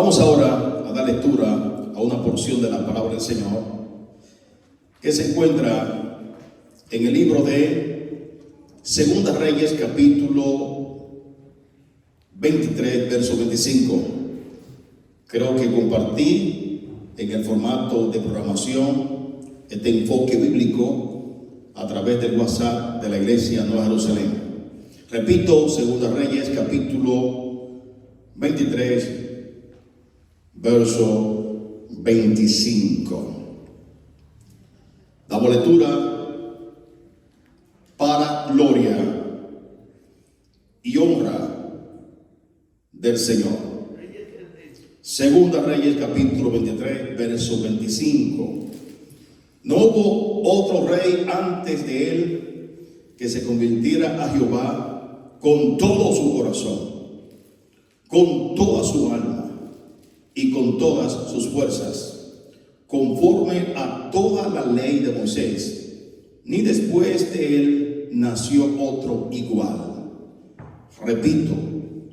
Vamos ahora a dar lectura a una porción de la palabra del Señor que se encuentra en el libro de Segunda Reyes, capítulo 23, verso 25. Creo que compartí en el formato de programación este enfoque bíblico a través del WhatsApp de la Iglesia Nueva Jerusalén. Repito, Segunda Reyes, capítulo 23, verso 25. Damos lectura para gloria y honra del Señor. Segunda Reyes, capítulo 23, verso 25. No hubo otro rey antes de él que se convirtiera a Jehová con todo su corazón, con toda su alma y con todas sus fuerzas, conforme a toda la ley de Moisés, ni después de él nació otro igual. Repito,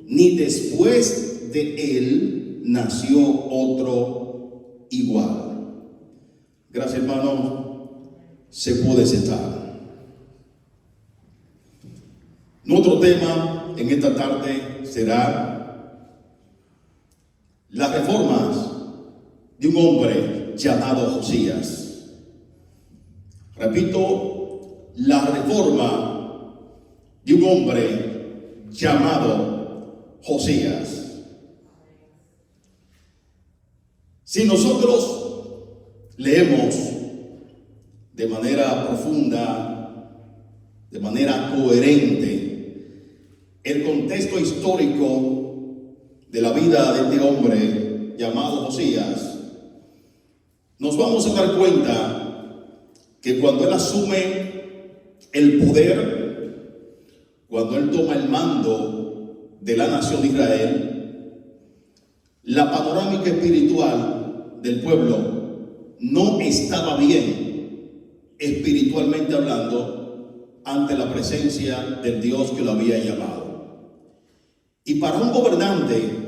ni después de él nació otro igual. Gracias, hermanos. Se puede sentar. Nuestro tema en esta tarde será las reformas de un hombre llamado Josías. Repito, la reforma de un hombre llamado Josías. Si nosotros leemos de manera profunda, de manera coherente, el contexto histórico de la vida de este hombre llamado Josías, nos vamos a dar cuenta que cuando él asume el poder, cuando él toma el mando de la nación de Israel, la panorámica espiritual del pueblo no estaba bien, espiritualmente hablando, ante la presencia del Dios que lo había llamado. Y para un gobernante,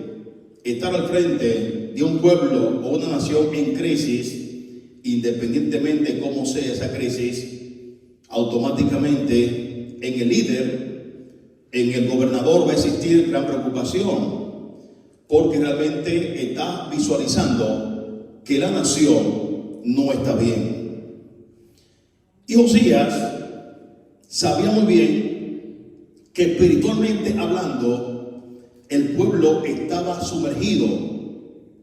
estar al frente de un pueblo o una nación en crisis, independientemente de cómo sea esa crisis, automáticamente en el líder, en el gobernador va a existir gran preocupación, porque realmente está visualizando que la nación no está bien. Y Josías sabía muy bien que espiritualmente hablando, el pueblo estaba sumergido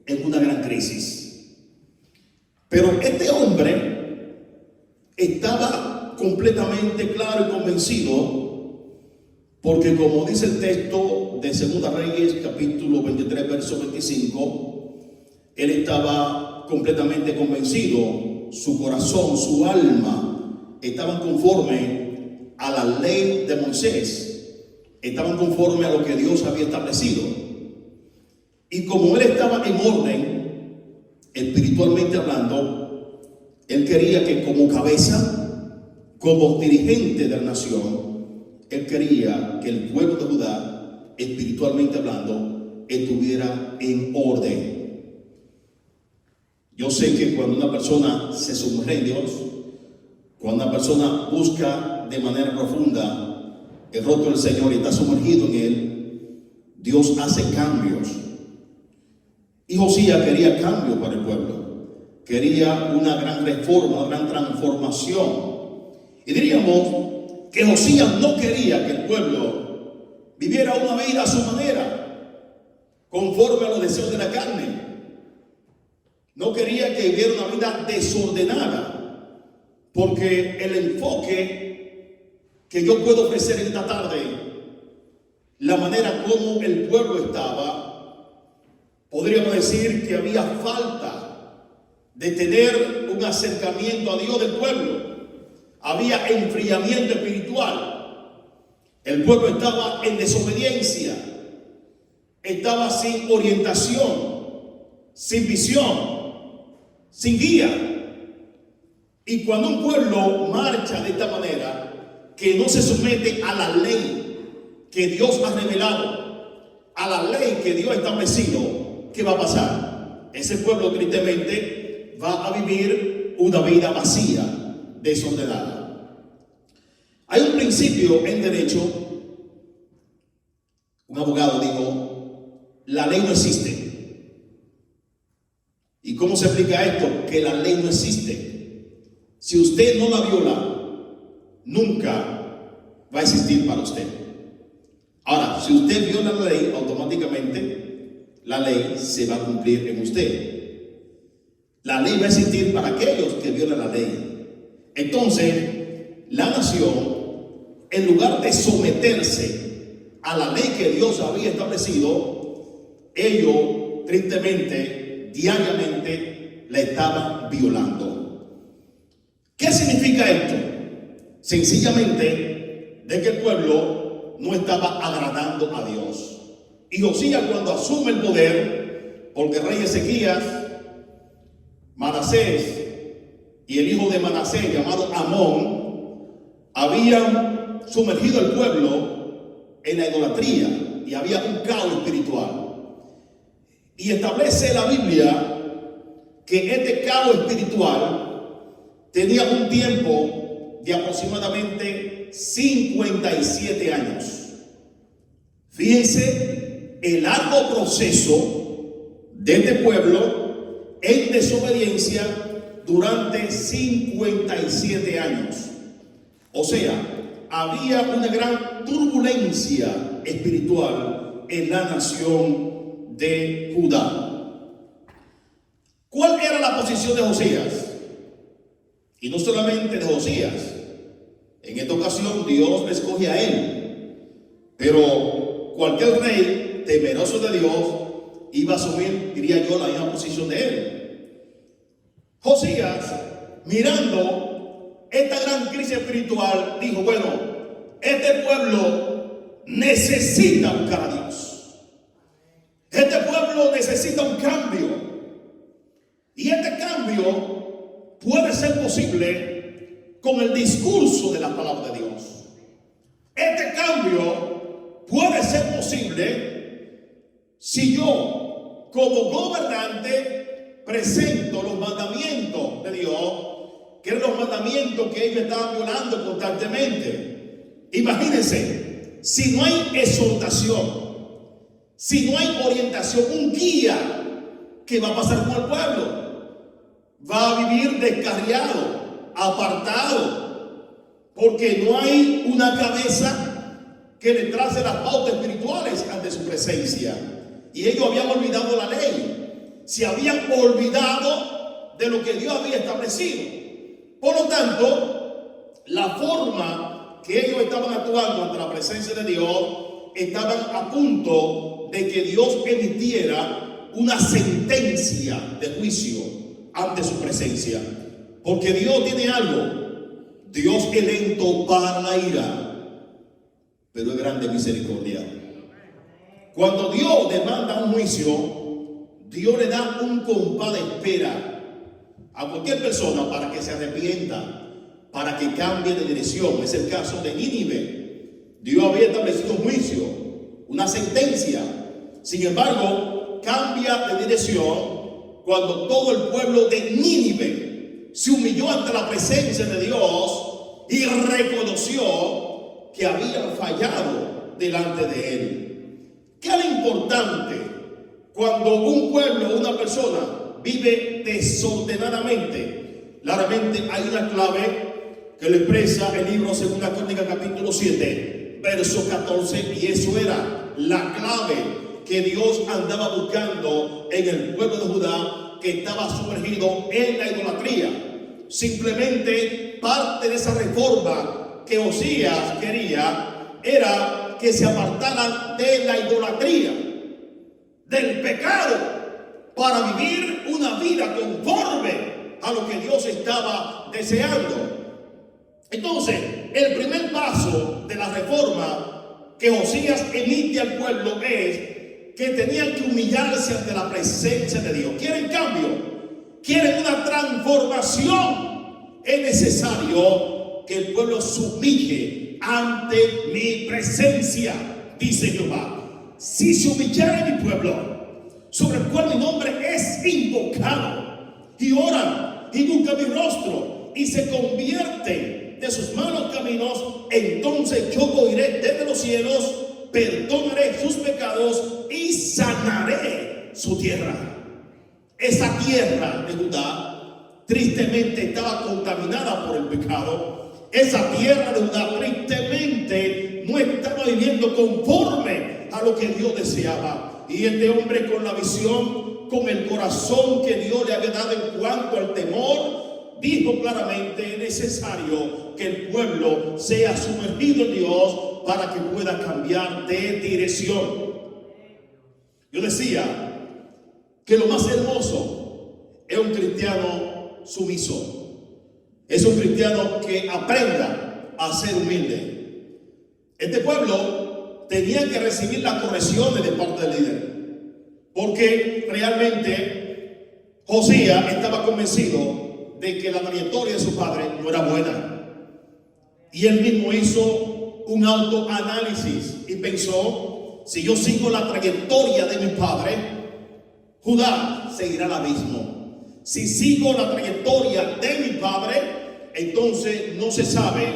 en una gran crisis. Pero este hombre estaba completamente claro y convencido, porque como dice el texto de Segunda Reyes, capítulo 23, verso 25, él estaba completamente convencido, su corazón, su alma, estaban conforme a la ley de Moisés. Estaban conforme a lo que Dios había establecido. Y como él estaba en orden, espiritualmente hablando, él quería que como cabeza, como dirigente de la nación, él quería que el pueblo de Judá, espiritualmente hablando, estuviera en orden. Yo sé que cuando una persona se sumerge en Dios, cuando una persona busca de manera profunda el rostro del Señor y está sumergido en él, Dios hace cambios. Y Josías quería cambio para el pueblo, quería una gran reforma, una gran transformación. Y diríamos que Josías no quería que el pueblo viviera una vida a su manera, conforme a los deseos de la carne. No quería que viviera una vida desordenada, porque el enfoque que yo puedo ofrecer esta tarde, la manera como el pueblo estaba, podríamos decir que había falta de tener un acercamiento a Dios del pueblo. Había enfriamiento espiritual. El pueblo estaba en desobediencia, estaba sin orientación, sin visión, sin guía. Y cuando un pueblo marcha de esta manera, que no se somete a la ley que Dios ha revelado, a la ley que Dios ha establecido, ¿qué va a pasar? Ese pueblo tristemente va a vivir una vida vacía, desordenada. Hay un principio en derecho, un abogado dijo, la ley no existe. ¿Y cómo se explica esto? Que la ley no existe. Si usted no la viola, nunca va a existir para usted. Ahora, si usted viola la ley, automáticamente la ley se va a cumplir en usted. La ley va a existir para aquellos que violan la ley. Entonces, la nación, en lugar de someterse a la ley que Dios había establecido, ellos tristemente, diariamente, la estaban violando. ¿Qué significa esto? Sencillamente de que el pueblo no estaba agradando a Dios. Y Josías, cuando asume el poder, porque el rey Ezequías, Manasés y el hijo de Manasés llamado Amón habían sumergido al pueblo en la idolatría y había un caos espiritual. Y establece la Biblia que este caos espiritual tenía un tiempo de aproximadamente 57 años. Fíjense el largo proceso de este pueblo en desobediencia durante 57 años. O sea, había una gran turbulencia espiritual en la nación de Judá. ¿Cuál era la posición de Josías? Y no solamente de Josías. En esta ocasión Dios le escoge a él. Pero cualquier rey temeroso de Dios iba a asumir, diría yo, la misma posición de él. Josías, mirando esta gran crisis espiritual, dijo, bueno, este pueblo necesita buscar a Dios. Este pueblo necesita un cambio. Y este cambio puede ser posible con el discurso de la palabra de Dios. Este cambio puede ser posible si yo, como gobernante, presento los mandamientos de Dios, que eran los mandamientos que ellos estaban violando constantemente. Imagínense, si no hay exhortación, si no hay orientación, un guía, ¿qué va a pasar con el pueblo? Va a vivir descarriado, apartado, porque no hay una cabeza que le trace las pautas espirituales ante su presencia. Y ellos habían olvidado la ley, se habían olvidado de lo que Dios había establecido. Por lo tanto, la forma que ellos estaban actuando ante la presencia de Dios, estaban a punto de que Dios emitiera una sentencia de juicio ante su presencia. Porque Dios tiene algo. Dios es lento para la ira, pero es grande misericordia. Cuando Dios demanda un juicio, Dios le da un compás de espera a cualquier persona para que se arrepienta, para que cambie de dirección. Es el caso de Nínive. Dios había establecido un juicio, una sentencia. Sin embargo, cambia de dirección cuando todo el pueblo de Nínive se humilló ante la presencia de Dios y reconoció que habían fallado delante de él. ¿Qué es lo importante cuando un pueblo, una persona vive desordenadamente? Claramente hay una clave que lo expresa el libro 2 Crónicas capítulo 7, verso 14, y eso era la clave que Dios andaba buscando en el pueblo de Judá, que estaba sumergido en la idolatría. Simplemente parte de esa reforma que Josías quería era que se apartaran de la idolatría, del pecado, para vivir una vida conforme a lo que Dios estaba deseando. Entonces, el primer paso de la reforma que Josías emite al pueblo es que tenían que humillarse ante la presencia de Dios. ¿Quieren cambio? ¿Quieren una transformación? Es necesario que el pueblo se humille ante mi presencia, dice Jehová. Si se humillara mi pueblo, sobre el cual mi nombre es invocado, y oran y buscan mi rostro y se convierten de sus malos caminos, entonces yo oiré desde los cielos, perdonaré sus pecados y sanaré su tierra. Esa tierra de Judá tristemente estaba contaminada por el pecado. Esa tierra de Judá tristemente no estaba viviendo conforme a lo que Dios deseaba. Y este hombre, con la visión, con el corazón que Dios le había dado en cuanto al temor, dijo claramente: es necesario que el pueblo sea sumergido en Dios para que pueda cambiar de dirección. Yo decía que lo más hermoso es un cristiano sumiso. Es un cristiano que aprenda a ser humilde. Este pueblo tenía que recibir las correcciones de parte del líder, porque realmente Josías estaba convencido de que la trayectoria de su padre no era buena. Y él mismo hizo un autoanálisis y pensó: si yo sigo la trayectoria de mi padre, Judá seguirá al abismo. Si sigo la trayectoria de mi padre, entonces no se sabe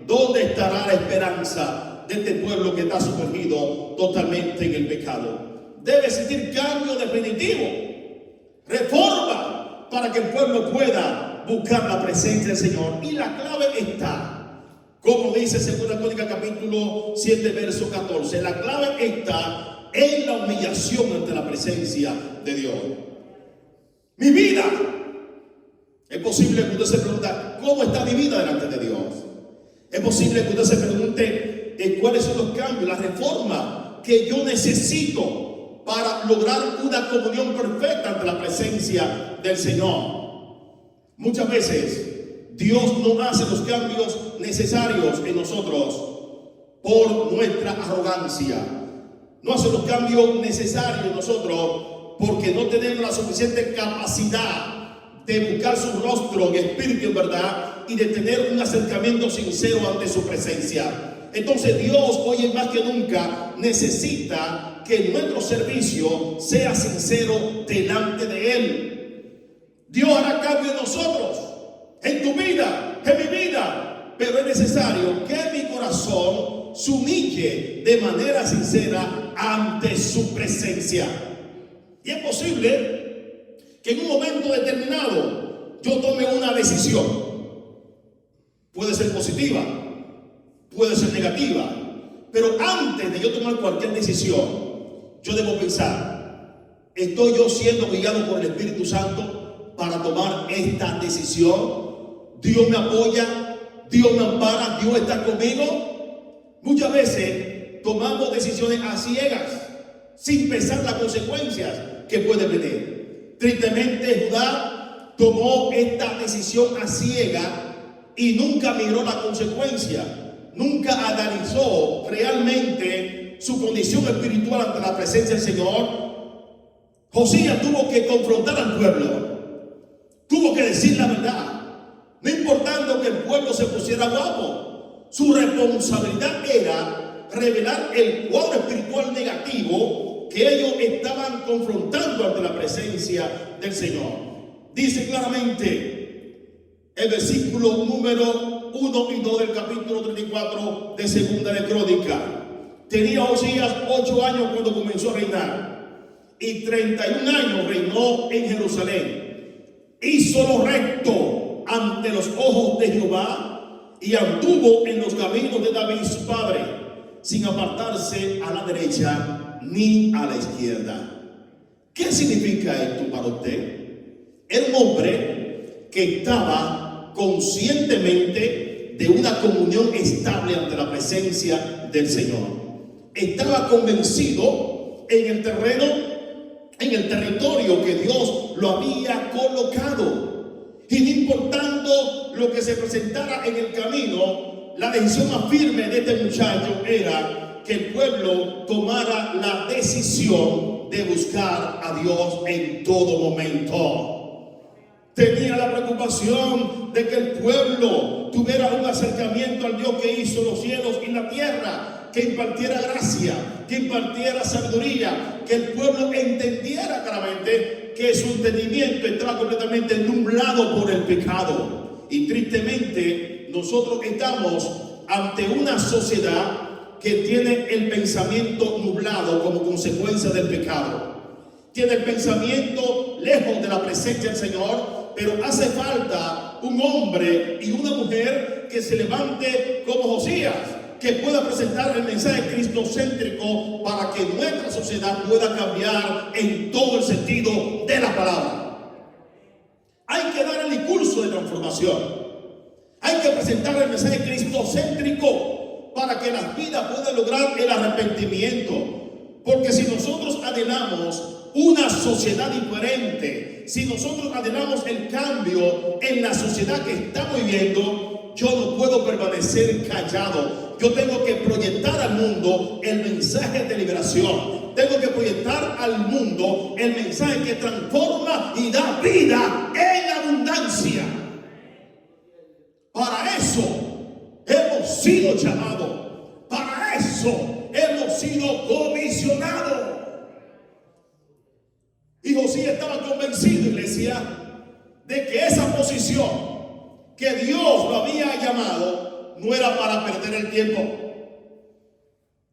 dónde estará la esperanza de este pueblo que está sumergido totalmente en el pecado. Debe existir cambio definitivo, reforma, para que el pueblo pueda buscar la presencia del Señor. Y la clave está, como dice 2 Crónicas capítulo 7 verso 14, la clave está en la humillación ante la presencia de Dios. Mi vida, es posible que usted se pregunte: ¿cómo está mi vida delante de Dios? Es posible que usted se pregunte cuáles son los cambios, la reforma que yo necesito para lograr una comunión perfecta ante la presencia del Señor. Muchas veces Dios no hace los cambios necesarios en nosotros por nuestra arrogancia. No hace los cambios necesarios en nosotros porque no tenemos la suficiente capacidad de buscar su rostro en espíritu, en verdad, y de tener un acercamiento sincero ante su presencia. Entonces Dios hoy más que nunca necesita que nuestro servicio sea sincero delante de Él. Dios hará cambio en nosotros, en tu vida, en mi vida, pero es necesario que mi corazón se humille de manera sincera ante su presencia. Y es posible que en un momento determinado yo tome una decisión. Puede ser positiva, puede ser negativa, pero antes de yo tomar cualquier decisión, yo debo pensar: ¿estoy yo siendo guiado por el Espíritu Santo para tomar esta decisión? ¿Dios me apoya? ¿Dios me ampara? ¿Dios está conmigo? Muchas veces tomamos decisiones a ciegas, sin pensar las consecuencias que pueden venir. Tristemente, Judá tomó esta decisión a ciega y nunca miró la consecuencia, nunca analizó realmente su condición espiritual ante la presencia del Señor. Josías tuvo que confrontar al pueblo, tuvo que decir la verdad, no importando que el pueblo se pusiera guapo. Su responsabilidad era revelar el cuadro espiritual negativo que ellos estaban confrontando ante la presencia del Señor. Dice claramente el versículo número 1 y 2 del capítulo 34 de Segunda de Crónica: tenía Josías 8 años cuando comenzó a reinar, y 31 años reinó en Jerusalén. Hizo lo recto ante los ojos de Jehová y anduvo en los caminos de David su padre, sin apartarse a la derecha ni a la izquierda. ¿Qué significa esto para usted? Era un hombre que estaba conscientemente de una comunión estable ante la presencia del Señor. Estaba convencido en el terreno, en el territorio que Dios lo había colocado. Y no importando lo que se presentara en el camino, la decisión más firme de este muchacho era que el pueblo tomara la decisión de buscar a Dios en todo momento. Tenía la preocupación de que el pueblo tuviera un acercamiento al Dios que hizo los cielos y la tierra, que impartiera gracia, que impartiera sabiduría, que el pueblo entendiera claramente que su entendimiento estaba completamente nublado por el pecado. Y tristemente nosotros estamos ante una sociedad que tiene el pensamiento nublado como consecuencia del pecado. Tiene el pensamiento lejos de la presencia del Señor, pero hace falta un hombre y una mujer que se levante como Josías, que pueda presentar el mensaje cristocéntrico para que nuestra sociedad pueda cambiar en todo el sentido de la palabra. Hay que dar el impulso de transformación. Hay que presentar el mensaje cristocéntrico para que las vidas puedan lograr el arrepentimiento. Porque si nosotros anhelamos una sociedad diferente, si nosotros anhelamos el cambio en la sociedad que estamos viviendo, yo no puedo permanecer callado. Yo tengo que proyectar al mundo el mensaje de liberación. Tengo que proyectar al mundo el mensaje que transforma y da vida en abundancia. Para eso hemos sido llamados. Para eso hemos sido comisionados. Y Josías estaba convencido, iglesia, de que esa posición que Dios lo había llamado no era para perder el tiempo.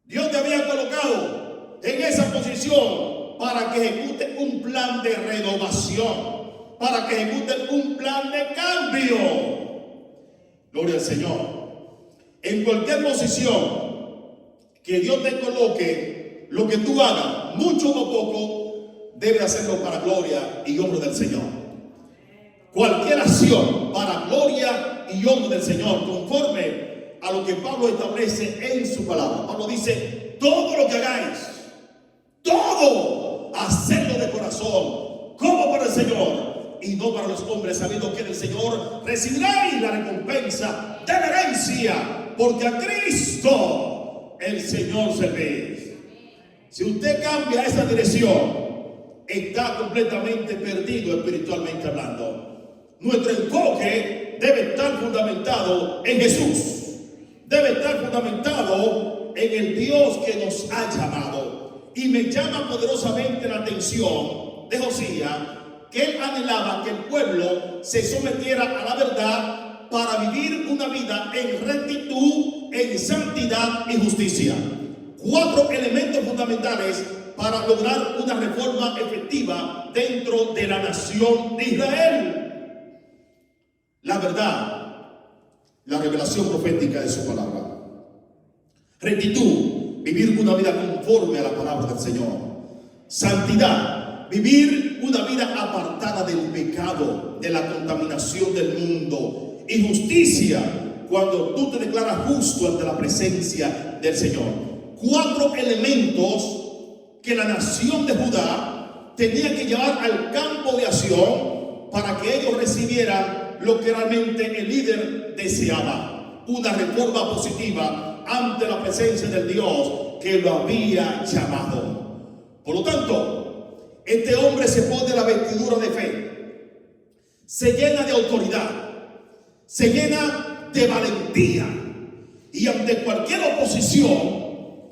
Dios te había colocado en esa posición para que ejecute un plan de renovación, para que ejecute un plan de cambio. Gloria al Señor. En cualquier posición que Dios te coloque, lo que tú hagas, mucho o poco, debe hacerlo para gloria y honra del Señor. Cualquier acción para gloria y honra del Señor, conforme a lo que Pablo establece en su palabra. Pablo dice: todo lo que hagáis, todo, hacedlo de corazón, como para el Señor y no para los hombres, sabiendo que del Señor recibiréis la recompensa de la herencia, porque a Cristo el Señor servís. Si usted cambia esa dirección, está completamente perdido espiritualmente hablando. Nuestro enfoque debe estar fundamentado en Jesús. Debe estar fundamentado en el Dios que nos ha llamado. Y me llama poderosamente la atención de Josías, que él anhelaba que el pueblo se sometiera a la verdad para vivir una vida en rectitud, en santidad y justicia. 4 elementos fundamentales para lograr una reforma efectiva dentro de la nación de Israel. La verdad, la revelación profética de su palabra. Rectitud, vivir una vida conforme a la palabra del Señor. Santidad, vivir una vida apartada del pecado, de la contaminación del mundo. Y justicia, cuando tú te declaras justo ante la presencia del Señor. 4 elementos que la nación de Judá tenía que llevar al campo de acción para que ellos recibieran lo que realmente el líder deseaba: una reforma positiva ante la presencia del Dios que lo había llamado. Por lo tanto, este hombre se pone la vestidura de fe, se llena de autoridad, se llena de valentía, y ante cualquier oposición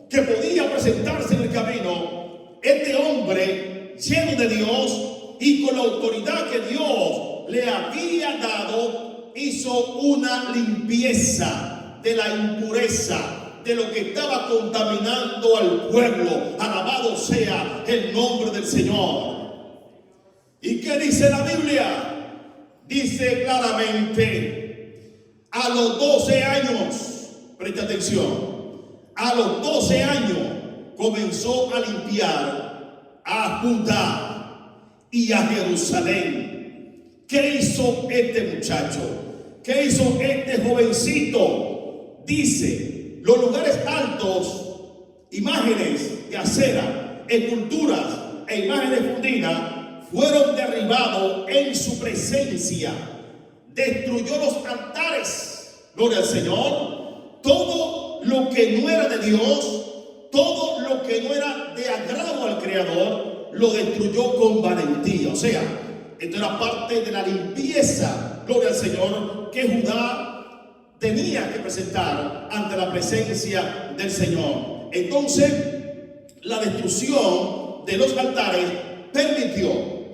que podía presentarse en el camino, este hombre lleno de Dios y con la autoridad que Dios le había dado, hizo una limpieza de la impureza, de lo que estaba contaminando al pueblo. Alabado sea el nombre del Señor. ¿Y qué dice la Biblia? Dice claramente: a los 12 años, preste atención, a los 12 años comenzó a limpiar a Judá y a Jerusalén. ¿Qué hizo este muchacho? ¿Qué hizo este jovencito? Dice: los lugares altos, imágenes de acera, esculturas e imágenes fundidas fueron derribados en su presencia. Destruyó los altares. Gloria al Señor. Todo lo que no era de Dios, todo lo que no era de agrado al Creador, lo destruyó con valentía. O sea, esto era parte de la limpieza, gloria al Señor, que Judá tenía que presentar ante la presencia del Señor. Entonces, la destrucción de los altares permitió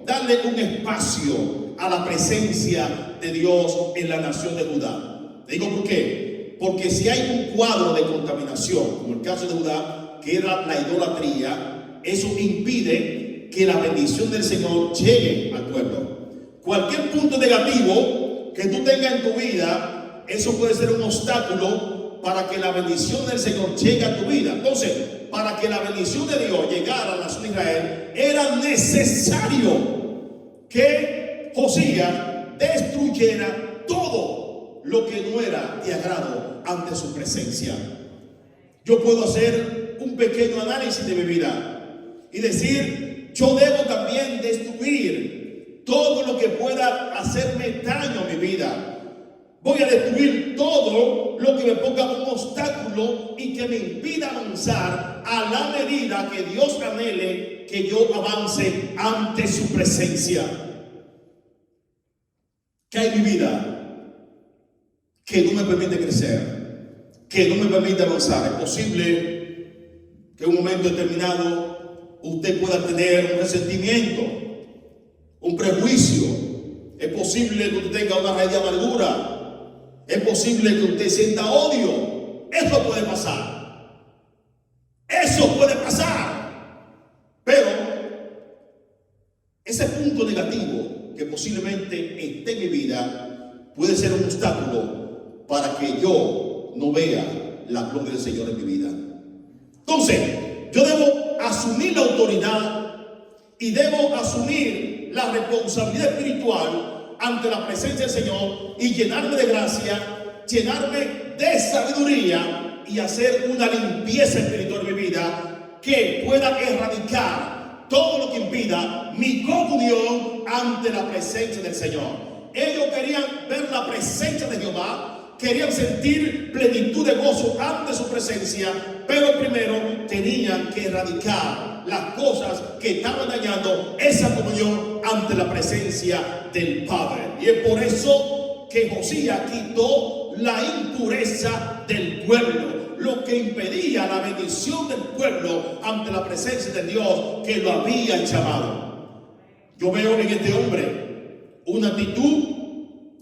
darle un espacio a la presencia de Dios en la nación de Judá. Te digo por qué. Porque si hay un cuadro de contaminación, como el caso de Judá, que era la idolatría, eso impide que la bendición del Señor llegue al pueblo. Cualquier punto negativo que tú tengas en tu vida, eso puede ser un obstáculo para que la bendición del Señor llegue a tu vida. Entonces, para que la bendición de Dios llegara a la nación de Israel, era necesario que Josías destruyera todo lo que no era de agrado ante su presencia. Yo puedo hacer un pequeño análisis de mi vida y decir, yo debo también destruir todo lo que pueda hacerme daño a mi vida. Voy a destruir todo lo que me ponga un obstáculo y que me impida avanzar a la medida que Dios anhele que yo avance ante su presencia. ¿Qué hay en mi vida que no me permite crecer, que no me permite avanzar? Es posible que en un momento determinado usted pueda tener un resentimiento, un prejuicio. Es posible que usted tenga una raíz de amargura. Es posible que usted sienta odio. Eso puede pasar. Eso puede pasar. Pero ese punto negativo que posiblemente esté en mi vida puede ser un obstáculo para que yo no vea la gloria del Señor en mi vida. Entonces, yo debo asumir la autoridad y debo asumir la responsabilidad espiritual ante la presencia del Señor y llenarme de gracia, llenarme de sabiduría y hacer una limpieza espiritual en mi vida que pueda erradicar todo lo que impida mi comunión ante la presencia del Señor. Ellos querían ver la presencia de Jehová, querían sentir plenitud de gozo ante su presencia, pero primero tenían que erradicar las cosas que estaban dañando esa comunión ante la presencia del Padre. Y es por eso que Josías quitó la impureza del pueblo, lo que impedía la bendición del pueblo ante la presencia de Dios que lo había llamado. Yo veo en este hombre una actitud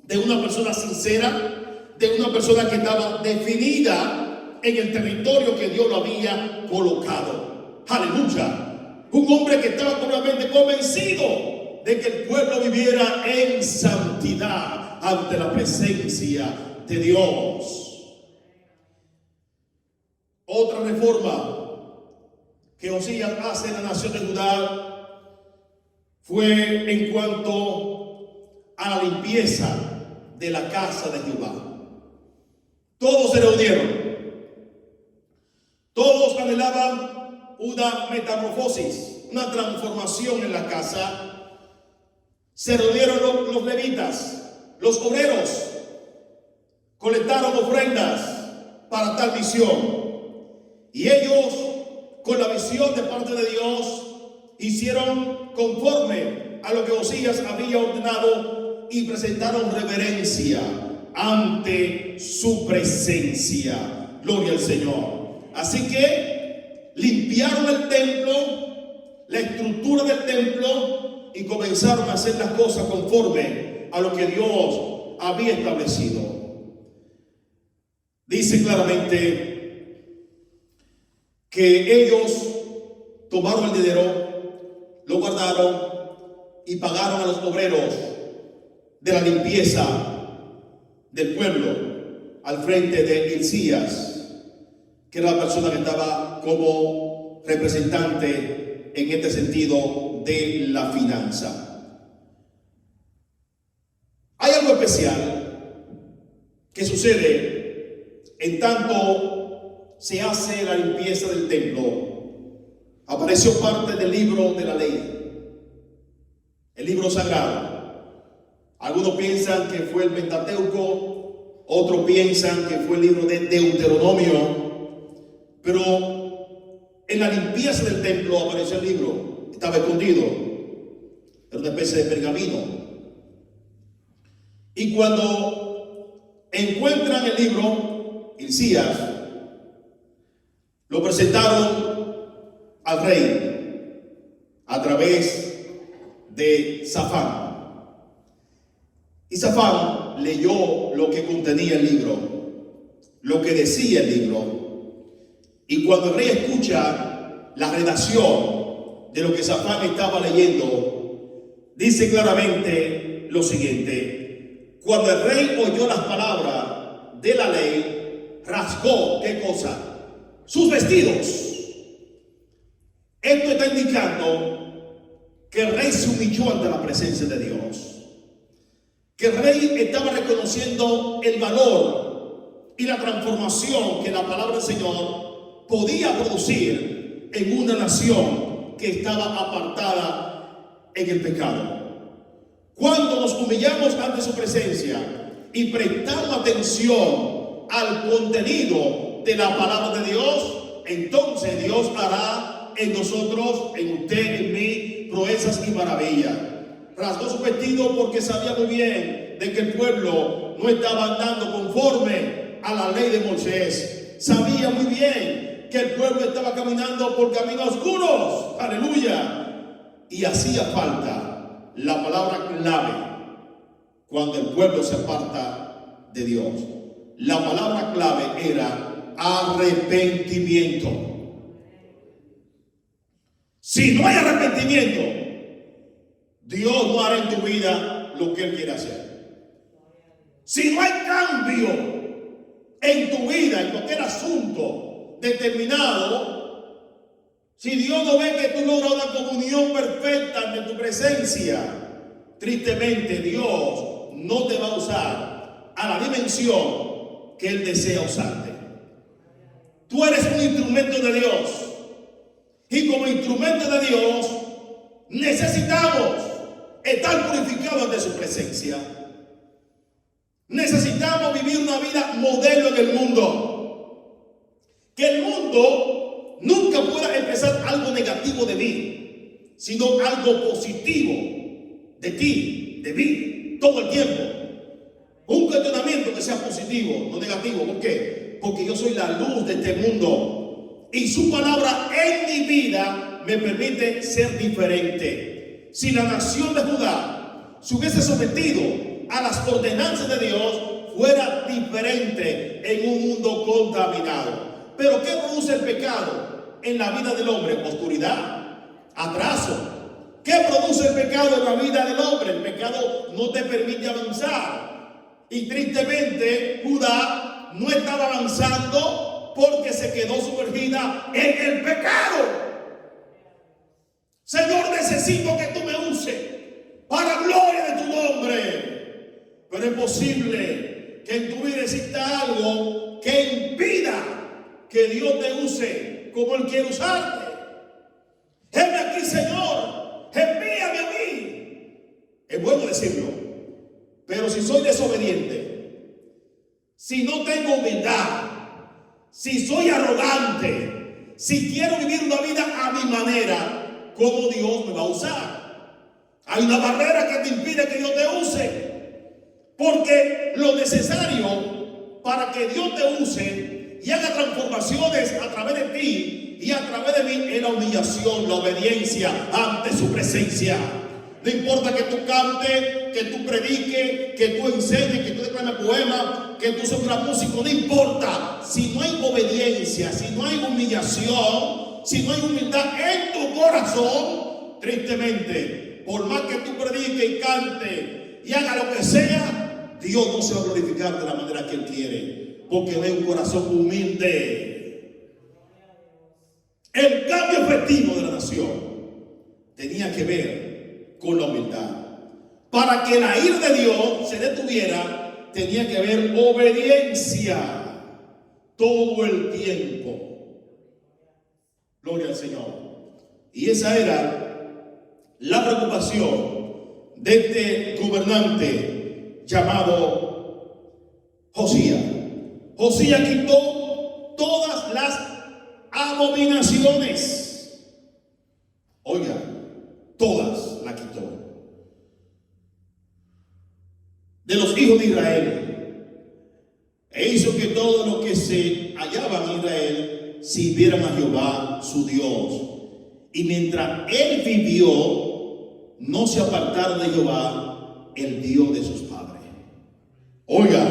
de una persona sincera, de una persona que estaba definida en el territorio que Dios lo había colocado. Aleluya. Un hombre que estaba completamente convencido de que el pueblo viviera en santidad ante la presencia de Dios. Otra reforma que Josías hace en la nación de Judá fue en cuanto a la limpieza de la casa de Jehová. Todos se reunieron. Todos anhelaban una metamorfosis, una transformación en la casa. Se reunieron los levitas, los obreros, colectaron ofrendas para tal misión. Y ellos, con la visión de parte de Dios, hicieron conforme a lo que Josías había ordenado y presentaron reverencia ante su presencia. Gloria al Señor. Así que limpiaron el templo, la estructura del templo, y comenzaron a hacer las cosas conforme a lo que Dios había establecido. Dice claramente que ellos tomaron el dinero, lo guardaron y pagaron a los obreros de la limpieza del pueblo al frente de Hilcías, que era la persona que estaba como representante en este sentido de la finanza. Hay algo especial que sucede en tanto se hace la limpieza del templo. Apareció parte del libro de la ley, el libro sagrado. Algunos piensan que fue el Pentateuco, otros piensan que fue el libro de Deuteronomio. Pero en la limpieza del templo apareció el libro. Estaba escondido. Era una especie de pergamino. Y cuando encuentran el libro, Hilcías Lo presentaron al rey a través de Safán. Y Safán leyó lo que contenía el libro, lo que decía el libro. Y cuando el rey escucha la redacción de lo que Safán estaba leyendo, dice claramente lo siguiente: cuando el rey oyó las palabras de la ley, rasgó, ¿qué cosa? Sus vestidos. Esto está indicando que el rey se humilló ante la presencia de Dios, que el rey estaba reconociendo el valor y la transformación que la palabra del Señor podía producir en una nación que estaba apartada en el pecado. Cuando nos humillamos ante su presencia y prestamos atención al contenido de la palabra de Dios, entonces Dios hará en nosotros, en usted, en mí, proezas y maravillas. Rasgó su vestido porque sabía muy bien de que el pueblo no estaba andando conforme a la ley de Moisés. Sabía muy bien que el pueblo estaba caminando por caminos oscuros. Aleluya. Y hacía falta la palabra clave cuando el pueblo se aparta de Dios. La palabra clave era arrepentimiento. Si no hay arrepentimiento, Dios no hará en tu vida lo que Él quiere hacer. Si no hay cambio en tu vida, en cualquier asunto determinado, si Dios no ve que tú logras una comunión perfecta ante tu presencia, tristemente Dios no te va a usar a la dimensión que Él desea usarte. Tú eres un instrumento de Dios. Y como instrumento de Dios, necesitamos estar purificados ante su presencia. Necesitamos vivir una vida modelo en el mundo. Que el mundo nunca pueda expresar algo negativo de mí, sino algo positivo de ti, de mí, todo el tiempo. Un cuestionamiento que sea positivo, no negativo. ¿Por qué? Porque yo soy la luz de este mundo. Y su palabra en mi vida me permite ser diferente. Si la nación de Judá se hubiese sometido a las ordenanzas de Dios, fuera diferente en un mundo contaminado. Pero ¿qué produce el pecado en la vida del hombre? Oscuridad, atraso. ¿Qué produce el pecado en la vida del hombre? El pecado no te permite avanzar. Y tristemente Judá no estaba avanzando porque se quedó sumergida en el pecado. Señor, necesito que tú me uses para gloria de tu nombre. Pero es posible que en tu vida exista algo que impida que Dios te use como Él quiere usarte. Heme aquí, Señor, envíame a mí. Es bueno decirlo, pero si soy desobediente, si no tengo humildad, si soy arrogante, si quiero vivir una vida a mi manera, ¿cómo Dios me va a usar? Hay una barrera que te impide que Dios te use. Porque lo necesario para que Dios te use y haga transformaciones a través de ti y a través de mí es la humillación, la obediencia ante su presencia. No importa que tú cantes, que tú prediques, que tú enseñes, que tú declames poemas, que tú seas un gran músico, no importa. Si no hay obediencia, si no hay humillación, si no hay humildad en tu corazón, tristemente, por más que tú prediques y cantes y haga lo que sea, Dios no se va a glorificar de la manera que Él quiere, porque no hay un corazón humilde. El cambio efectivo de la nación tenía que ver con la humildad. Para que la ira de Dios se detuviera, tenía que haber obediencia todo el tiempo. Gloria al Señor. Y esa era la preocupación de este gobernante llamado Josías. Josías quitó todas las abominaciones. Oiga, todas las quitó de los hijos de Israel, e hizo que todos los que se hallaban en Israel sirvieran a Jehová su Dios. Y mientras él vivió, no se apartaron de Jehová, el Dios de sus padres. Oiga,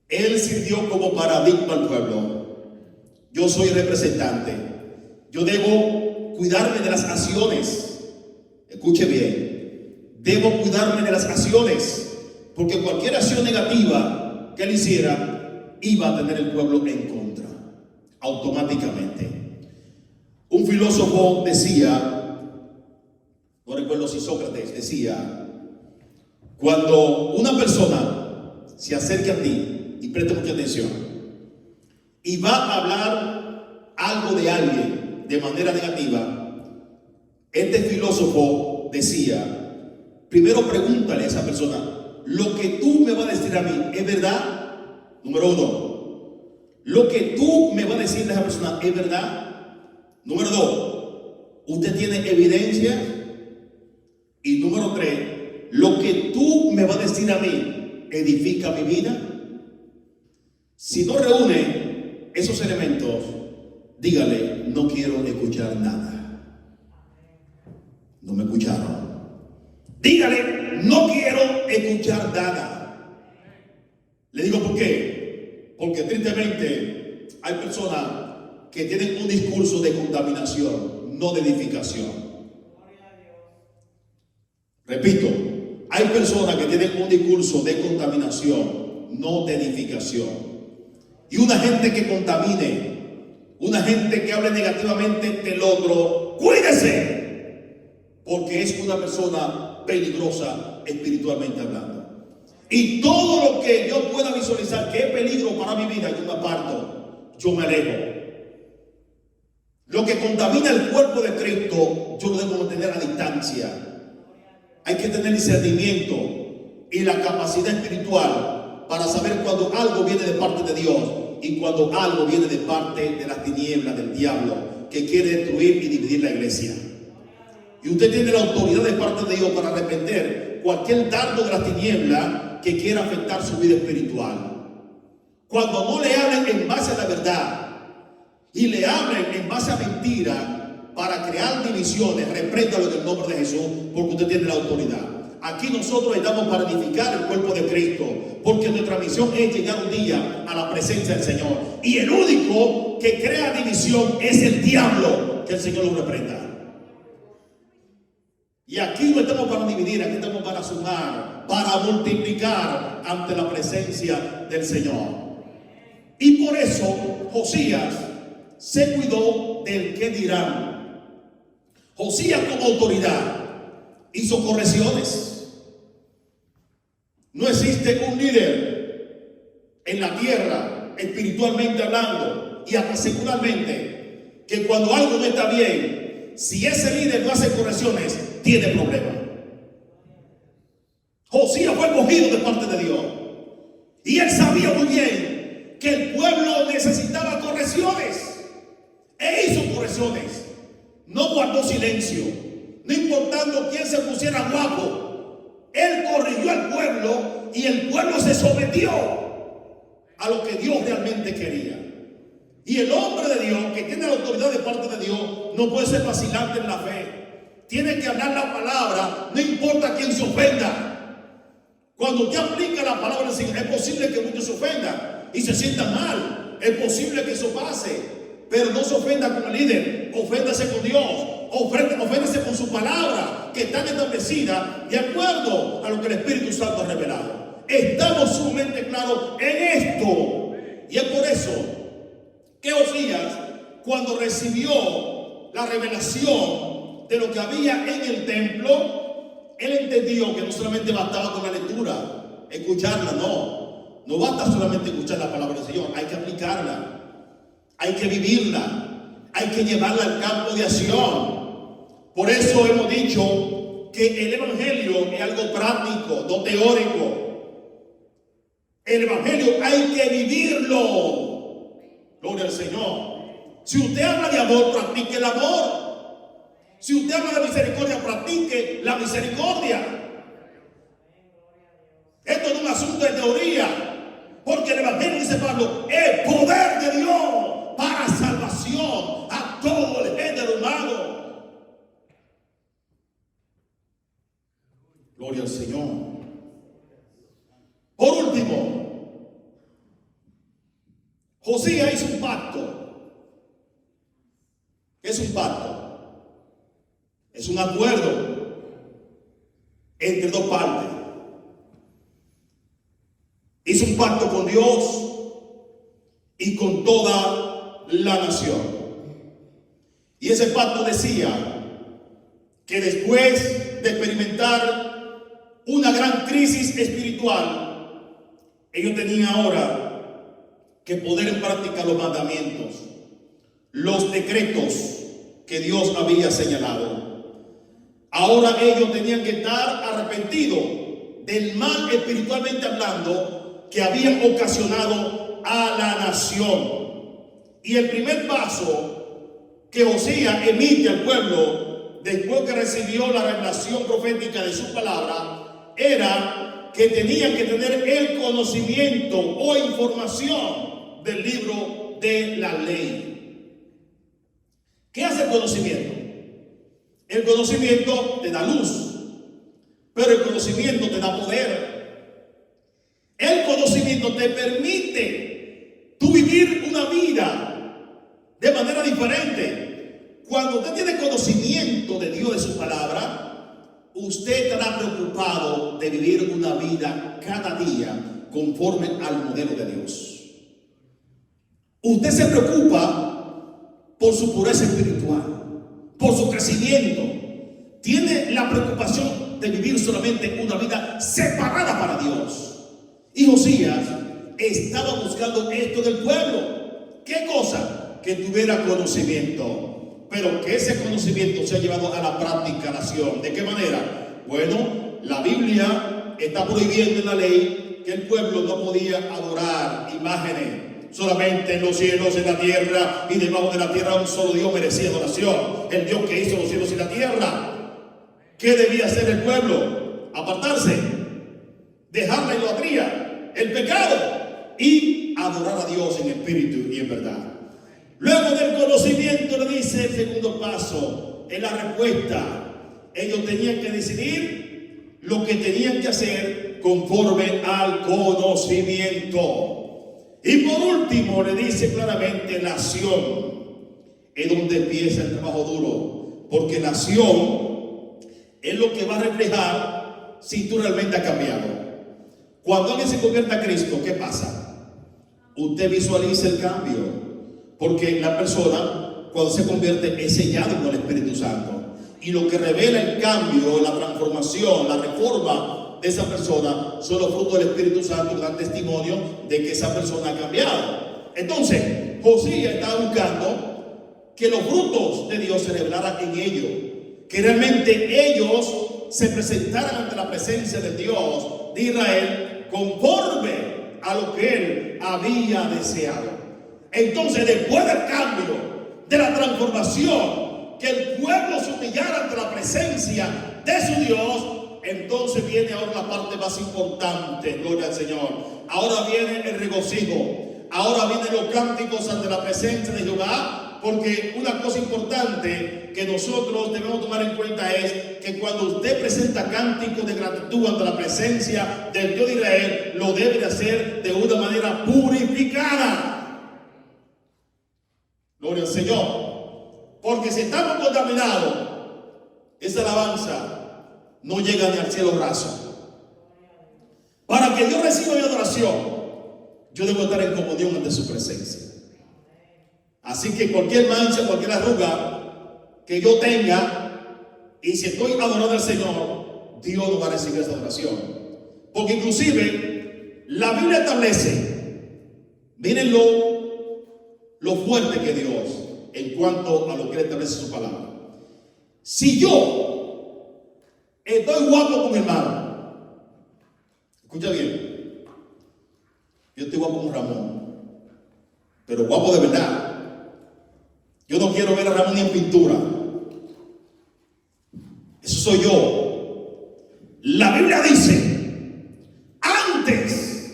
él sirvió como paradigma al pueblo. Yo soy representante. Yo debo cuidarme de las acciones. Escuche bien. Debo cuidarme de las acciones, porque cualquier acción negativa que él hiciera iba a tener el pueblo en contra, automáticamente. Un filósofo decía, no recuerdo si Sócrates decía, cuando una persona se acerque a ti, y preste mucha atención, y va a hablar algo de alguien de manera negativa, este filósofo decía, primero pregúntale a esa persona, ¿lo que tú me vas a decir a mí es verdad? Número uno, ¿lo que tú me vas a decir a esa persona es verdad? Número dos, ¿usted tiene evidencia? Y número tres, ¿lo que tú me vas a decir a mí edifica mi vida? Si no reúne esos elementos, dígale, no quiero escuchar nada. No me escucharon. Dígale, no quiero escuchar nada. Le digo por qué. Porque tristemente hay personas que tienen un discurso de contaminación, no de edificación. Repito, hay personas que tienen un discurso de contaminación, no de edificación. Y una gente que contamine, una gente que hable negativamente del otro, cuídese, porque es una persona peligrosa espiritualmente hablando. Y todo lo que yo pueda visualizar que es peligro para mi vida, yo me aparto, yo me alejo. Lo que contamina el cuerpo de Cristo, yo lo debo mantener a distancia. Hay que tener discernimiento y la capacidad espiritual para saber cuando algo viene de parte de Dios y cuando algo viene de parte de las tinieblas del diablo que quiere destruir y dividir la iglesia. Y usted tiene la autoridad de parte de Dios para arrepentir cualquier dardo de las tinieblas que quiera afectar su vida espiritual. Cuando no le hablen en base a la verdad y le hablen en base a mentira para crear divisiones, repréndalo en el nombre de Jesús, porque usted tiene la autoridad. Aquí nosotros estamos para edificar el cuerpo de Cristo, porque nuestra misión es llegar un día a la presencia del Señor. Y el único que crea división es el diablo. Que el Señor lo reprenda. Y aquí no estamos para dividir, aquí estamos para sumar, para multiplicar ante la presencia del Señor. Y por eso Josías se cuidó del qué dirán. Josías como autoridad hizo correcciones. No existe un líder en la tierra, espiritualmente hablando y hasta secularmente, que cuando algo no está bien, si ese líder no hace correcciones, tiene problemas. Josías fue escogido de parte de Dios y él sabía muy bien que el pueblo necesitaba correcciones e hizo correcciones. No guardó silencio, no importando quién se pusiera guapo. Él corrigió al pueblo y el pueblo se sometió a lo que Dios realmente quería. Y el hombre de Dios que tiene la autoridad de parte de Dios no puede ser vacilante en la fe. Tiene que hablar la palabra, no importa quién se ofenda. Cuando usted aplica la palabra del Señor, es posible que muchos se ofendan y se sientan mal. Es posible que eso pase. Pero no se ofenda con el líder, oféndase con Dios, oféndase con su palabra, que está establecida de acuerdo a lo que el Espíritu Santo ha revelado. Estamos sumamente claros en esto. Y es por eso que Josías, cuando recibió la revelación de lo que había en el templo, él entendió que no solamente bastaba con la lectura, escucharla, no basta solamente escuchar la palabra del Señor, hay que aplicarla. Hay que vivirla, hay que llevarla al campo de acción. Por eso hemos dicho que el evangelio es algo práctico, no teórico. El evangelio hay que vivirlo. Gloria al Señor. Si usted habla de amor, practique el amor. Si usted habla de misericordia, practique la misericordia. Esto no es un asunto de teoría, porque el evangelio, dice Pablo, es poder de Dios para Gloria al Señor. Por último, Josías hizo un pacto. ¿Qué es un pacto? Es un acuerdo entre dos partes. Hizo un pacto con Dios y con toda la nación. Y ese pacto decía que después de experimentar una gran crisis espiritual, ellos tenían ahora que poner en práctica los mandamientos, los decretos que Dios había señalado. Ahora ellos tenían que estar arrepentidos del mal espiritualmente hablando que habían ocasionado a la nación. Y el primer paso que Josías emite al pueblo después que recibió la revelación profética de su palabra era que tenían que tener el conocimiento o información del libro de la ley. ¿Qué hace el conocimiento? El conocimiento te da luz, pero el conocimiento te da poder. El conocimiento te permite tú vivir una vida de manera diferente. Cuando usted tiene conocimiento de Dios, de su palabra, usted estará preocupado de vivir una vida cada día conforme al modelo de Dios. Usted se preocupa por su pureza espiritual, por su crecimiento. Tiene la preocupación de vivir solamente una vida separada para Dios. Y Josías estaba buscando esto del pueblo. ¿Qué cosa? Que tuviera conocimiento. Pero que ese conocimiento se ha llevado a la práctica nación. ¿De qué manera? Bueno, la Biblia está prohibiendo en la ley que el pueblo no podía adorar imágenes. Solamente en los cielos, en la tierra y debajo de la tierra un solo Dios merecía adoración. El Dios que hizo los cielos y la tierra. ¿Qué debía hacer el pueblo? Apartarse, dejar la idolatría, el pecado y adorar a Dios en espíritu y en verdad. Luego del conocimiento le dice el segundo paso, en la respuesta, ellos tenían que decidir lo que tenían que hacer conforme al conocimiento. Y por último le dice claramente nación, es donde empieza el trabajo duro, porque nación es lo que va a reflejar si tú realmente has cambiado. Cuando alguien se convierta a Cristo, ¿qué pasa? Usted visualiza el cambio, porque la persona cuando se convierte es sellado con el Espíritu Santo. Y lo que revela el cambio, la transformación, la reforma de esa persona son los frutos del Espíritu Santo, que dan testimonio de que esa persona ha cambiado. Entonces, Josías estaba buscando que los frutos de Dios se revelaran en ellos, que realmente ellos se presentaran ante la presencia de Dios de Israel conforme a lo que él había deseado. Entonces, después del cambio, de la transformación, que el pueblo se humillara ante la presencia de su Dios, entonces viene ahora la parte más importante, gloria al Señor. Ahora viene el regocijo, ahora vienen los cánticos ante la presencia de Jehová. Porque una cosa importante que nosotros debemos tomar en cuenta es que cuando usted presenta cánticos de gratitud ante la presencia del Dios de Israel, lo debe de hacer de una manera purificada. Gloria al Señor. Porque si estamos contaminados, esa alabanza no llega ni al cielo raso. Para que Dios reciba mi adoración, yo debo estar en comunión ante su presencia. Así que cualquier mancha, cualquier arruga que yo tenga, y si estoy adorando al Señor, Dios no va a recibir esa adoración. Porque inclusive la Biblia establece, miren lo fuerte que Dios en cuanto a lo que Él establece su palabra. Si yo estoy guapo con mi hermano, escucha bien, yo estoy guapo con Ramón, pero guapo de verdad. Yo no quiero ver a Ramón ni en pintura. Eso soy yo. La Biblia dice, antes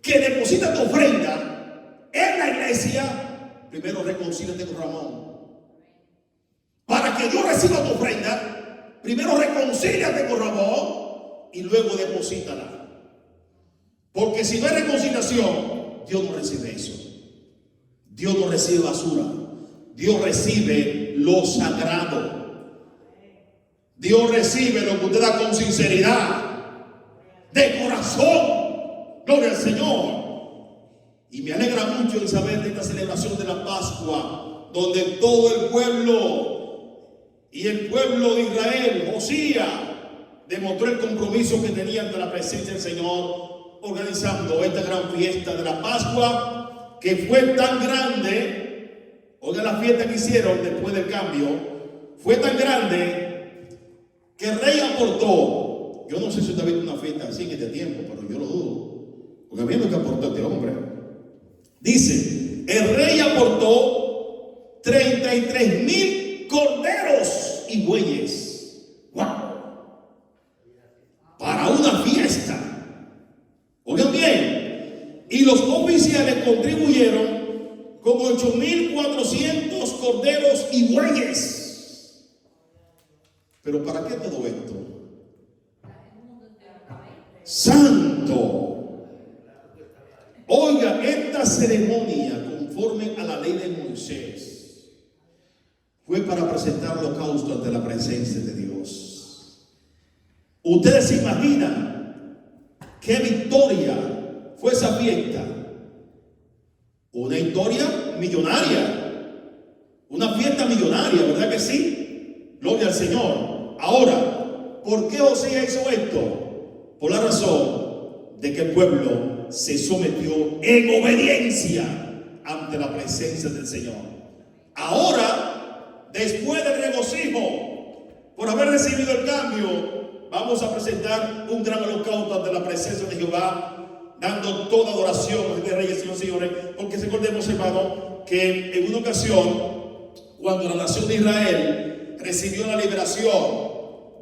que deposites tu ofrenda en la iglesia, primero reconcíliate con Ramón. Para que Dios reciba tu ofrenda, primero reconcíliate con Ramón. y luego deposítala. Porque si no hay reconciliación, Dios no recibe eso. Dios no recibe basura. Dios recibe lo sagrado. Dios recibe lo que usted da con sinceridad, de corazón. Gloria al Señor. Y me alegra mucho en saber de esta celebración de la Pascua, donde todo el pueblo y el pueblo de Israel, Josías, demostró el compromiso que tenía ante la presencia del Señor, organizando esta gran fiesta de la Pascua, que fue tan grande. Oiga la fiesta que hicieron después del cambio, fue tan grande que el rey aportó. Yo no sé si usted ha visto una fiesta así en este tiempo, pero yo lo dudo, porque viendo que aportó este hombre. Dice, el rey aportó 33,000 corderos y bueyes. ¡Wow! Para una fiesta. Oigan bien. Y los oficiales contribuyeron con 8,400 corderos y bueyes. ¿Pero para qué todo esto? Santo. Oiga, esta ceremonia, conforme a la ley de Moisés, fue para presentar holocausto ante la presencia de Dios. Ustedes se imaginan qué victoria fue esa fiesta. Una historia millonaria, una fiesta millonaria, ¿verdad que sí? Gloria al Señor. Ahora, ¿por qué Josías hizo esto? Por la razón de que el pueblo se sometió en obediencia ante la presencia del Señor. Ahora, después del regocijo por haber recibido el cambio, vamos a presentar un gran holocausto ante la presencia de Jehová, dando toda adoración de reyes y señores. Porque recordemos, hermano, que en una ocasión, cuando la nación de Israel recibió la liberación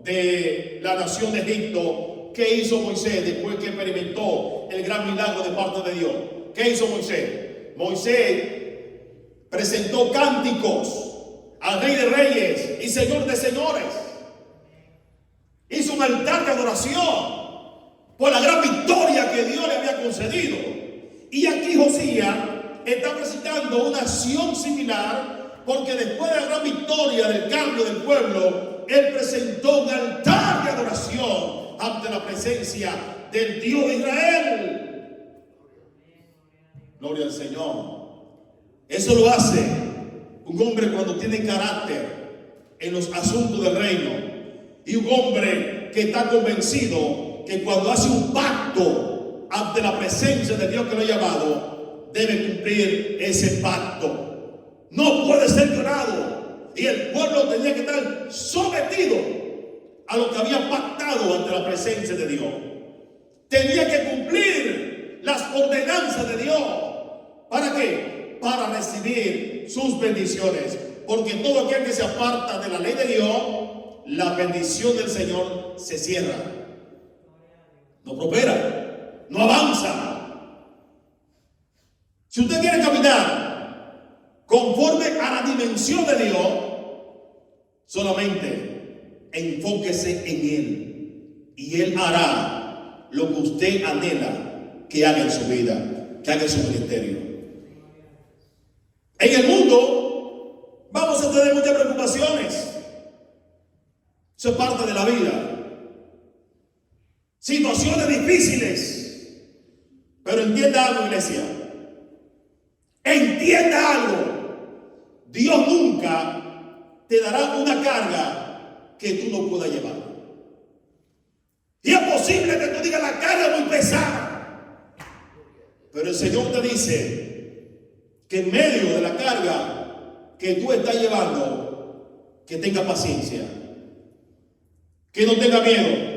de la nación de Egipto, ¿qué hizo Moisés después que experimentó el gran milagro de parte de Dios? ¿Qué hizo Moisés? Moisés presentó cánticos al Rey de Reyes y Señor de Señores. Hizo un altar de adoración por la gran victoria que Dios le había concedido. Y aquí Josías está presentando una acción similar, porque después de la gran victoria del cambio del pueblo, él presentó un altar de adoración ante la presencia del Dios de Israel. Gloria al Señor. Eso lo hace un hombre cuando tiene carácter en los asuntos del reino, y un hombre que está convencido que cuando hace un pacto ante la presencia de Dios que lo ha llamado, debe cumplir ese pacto. No puede ser violado, y el pueblo tenía que estar sometido a lo que había pactado ante la presencia de Dios. Tenía que cumplir las ordenanzas de Dios. ¿Para qué? Para recibir sus bendiciones. Porque todo aquel que se aparta de la ley de Dios, la bendición del Señor se cierra. No prospera, no avanza. Si usted quiere caminar conforme a la dimensión de Dios, solamente enfóquese en Él, y Él hará lo que usted anhela que haga en su vida, que haga en su ministerio. En el mundo vamos a tener muchas preocupaciones. Eso es parte de la vida. Situaciones difíciles. Pero entienda algo, iglesia. Entienda algo. Dios nunca te dará una carga que tú no puedas llevar. Y es posible que tú digas, la carga es muy pesada, pero el Señor te dice que en medio de la carga que tú estás llevando, que tenga paciencia, que no tenga miedo,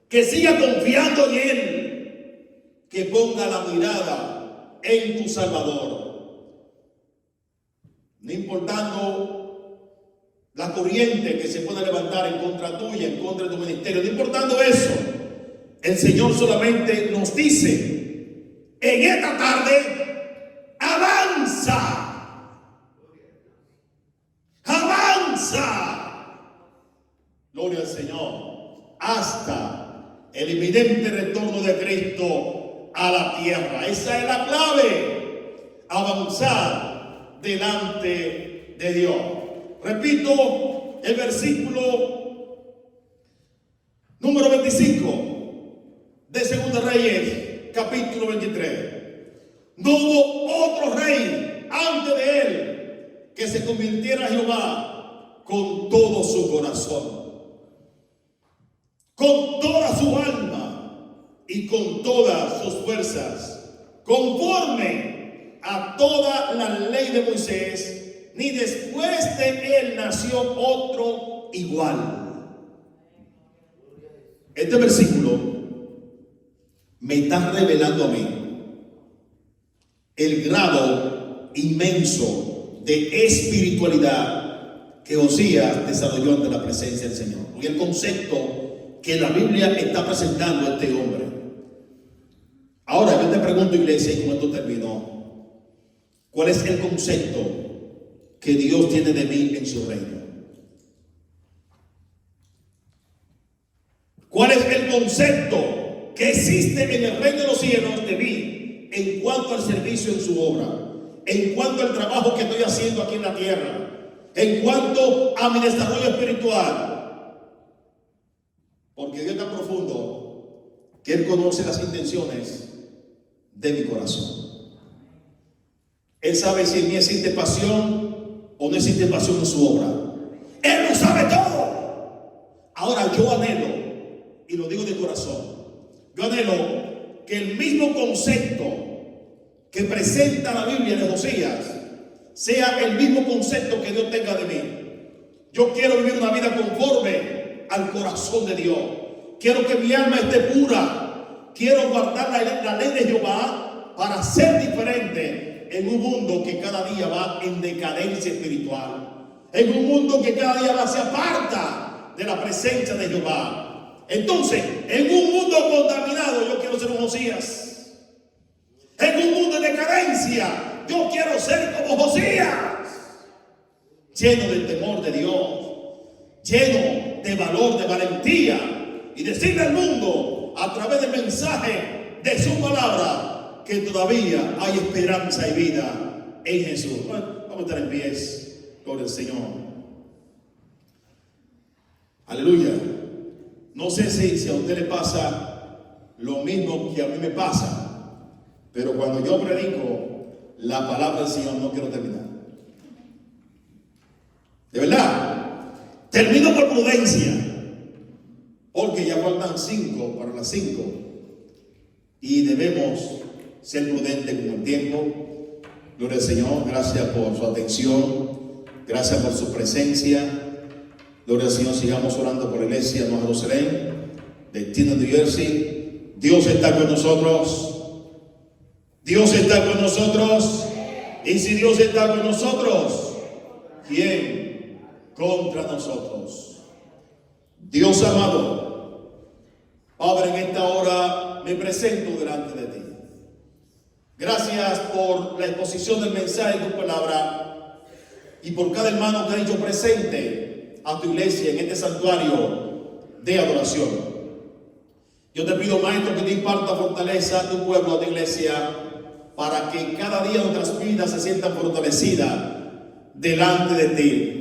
que siga confiando en Él, que ponga la mirada en tu Salvador, no importando la corriente que se puede levantar en contra tuya, en contra de tu ministerio. No importando eso, el Señor solamente nos dice: en esta tarde, avanza, avanza, gloria al Señor, hasta el inminente retorno de Cristo a la tierra. Esa es la clave, avanzar delante de Dios. Repito el versículo número 25 de Segunda Reyes, capítulo 23. No hubo otro rey antes de él que se convirtiera a Jehová con todo su corazón, con toda su alma y con todas sus fuerzas, conforme a toda la ley de Moisés, ni después de él nació otro igual. Este versículo me está revelando a mí el grado inmenso de espiritualidad que Josías desarrolló ante la presencia del Señor, y el concepto que la Biblia está presentando a este hombre. Ahora yo te pregunto, iglesia, y con esto termino, ¿cuál es el concepto que Dios tiene de mí en su reino? ¿Cuál es el concepto que existe en el reino de los cielos de mí en cuanto al servicio en su obra, en cuanto al trabajo que estoy haciendo aquí en la tierra, en cuanto a mi desarrollo espiritual? Porque Dios es tan profundo que Él conoce las intenciones de mi corazón. Él sabe si en mí existe pasión o no existe pasión en su obra. Él lo sabe todo. Ahora yo anhelo, y lo digo de corazón, yo anhelo que el mismo concepto que presenta la Biblia de Josías sea el mismo concepto que Dios tenga de mí. Yo quiero vivir una vida conforme al corazón de Dios. Quiero que mi alma esté pura. Quiero guardar la ley de Jehová para ser diferente en un mundo que cada día va en decadencia espiritual, en un mundo que cada día se aparta de la presencia de Jehová. Entonces, en un mundo contaminado, yo quiero ser un Josías. En un mundo de decadencia, yo quiero ser como Josías, lleno del temor de Dios, lleno de valor, de valentía, y decirle al mundo a través del mensaje de su palabra que todavía hay esperanza y vida en Jesús. Bueno, vamos a estar en pies, gloria al Señor. Aleluya. No sé si a usted le pasa lo mismo que a mí me pasa, pero cuando yo predico la palabra del Señor no quiero terminar. De verdad, termino por prudencia, porque ya faltan 5 para las 5 y debemos ser prudentes con el tiempo. Gloria al Señor, gracias por su atención, gracias por su presencia. Gloria al Señor, sigamos orando por la iglesia Nueva Jerusalén de Tina, New Jersey. Dios está con nosotros. Dios está con nosotros. Y si Dios está con nosotros, ¿quién contra nosotros? Dios amado, Padre, en esta hora me presento delante de ti. Gracias por la exposición del mensaje de tu palabra y por cada hermano que ha dicho presente a tu iglesia en este santuario de adoración. Yo te pido, Maestro, que te imparta fortaleza a tu pueblo, a tu iglesia, para que cada día nuestras vidas se sientan fortalecidas delante de ti.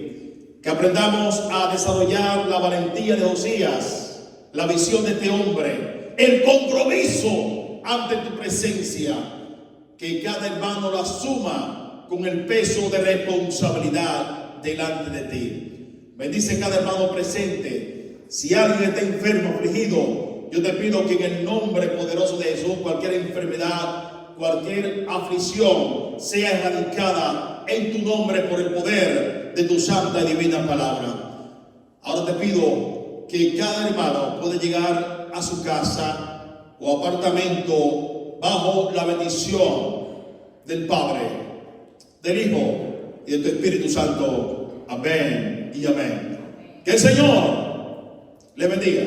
Que aprendamos a desarrollar la valentía de Josías, la visión de este hombre, el compromiso ante tu presencia. Que cada hermano lo asuma con el peso de responsabilidad delante de ti. Bendice cada hermano presente. Si alguien está enfermo, afligido, yo te pido que en el nombre poderoso de Jesús, cualquier enfermedad, cualquier aflicción sea erradicada en tu nombre por el poder de tu santa y divina palabra. Ahora te pido que cada hermano pueda llegar a su casa o apartamento bajo la bendición del Padre, del Hijo y de tu Espíritu Santo. Amén y amén. Que el Señor le bendiga.